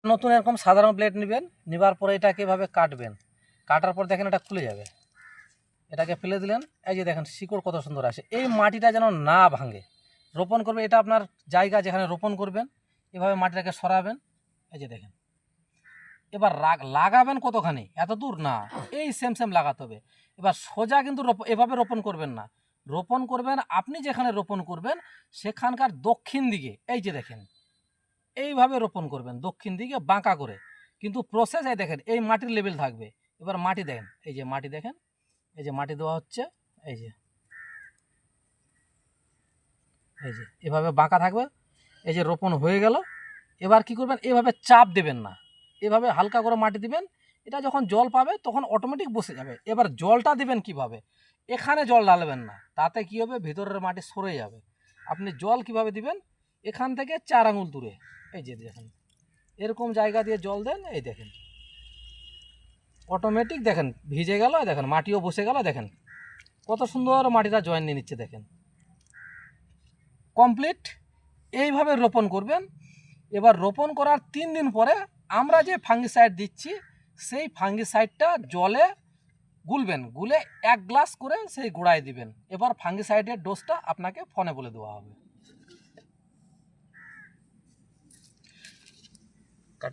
নতুন এরকম সাধারণ প্লেট নেবেন, নেবার পরে এটাকে এভাবে কাটবেন, কাটার পর দেখেন এটা খুলে যাবে, এটাকে ফেলে দিলেন। এই যে দেখেন শিকড় কত সুন্দর আসে। এই মাটিটা যেন না ভাঙে, রোপণ করবে, এটা আপনার জায়গা যেখানে রোপণ করবেন, এভাবে মাটিটাকে সরাবেন। এই যে দেখেন, এবার লাগাবেন কতখানি, এত দূর না, এই সেম সেম লাগাতে হবে। এবার সোজা কিন্তু এভাবে রোপণ করবেন না, রোপণ করবেন আপনি যেখানে রোপণ করবেন সেখানকার দক্ষিণ দিকে। এই যে দেখেন, এইভাবে রোপণ করবেন দক্ষিণ দিকে বাঁকা করে, কিন্তু প্রসেস এই দেখেন এই মাটির লেভেল থাকবে। এবার মাটি দেখেন, এই যে মাটি দেখেন, এই যে মাটি দেওয়া হচ্ছে, এই যে এভাবে বাঁকা থাকবে। এই যে রোপণ হয়ে গেল। এবার কি করবেন, এভাবে চাপ দেবেন না, এভাবে হালকা করে মাটি দিবেন। এটা যখন জল পাবে তখন অটোমেটিক বসে যাবে। এবার জলটা দিবেন কিভাবে, এখানে জল ঢালবেন না, তাতে কি হবে ভিতরের মাটি সরে যাবে। আপনি জল কিভাবে দিবেন, এখান থেকে 4 আঙুল দূরে, এই যে দেখেন এরকম জায়গা দিয়ে জল দেন। এই দেখেন অটোমেটিক দেখেন ভিজে গেল, দেখেন মাটিও বসে গেল, দেখেন কত সুন্দর মাটিটা জয়েন নিয়ে নিচ্ছে, দেখেন কমপ্লিট। এইভাবে রোপণ করবেন। এবার রোপণ করার 3 দিন পরে আমরা যে ফাঙ্গিসাইড দিচ্ছি সেই ফাঙ্গিসাইডটা জলে গুলবেন, গুলে 1 গ্লাস করে সেই গোড়ায় দিবেন। এবার ফাঙ্গিসাইডের ডোজটা আপনাকে ফোনে বলে দেওয়া হবে।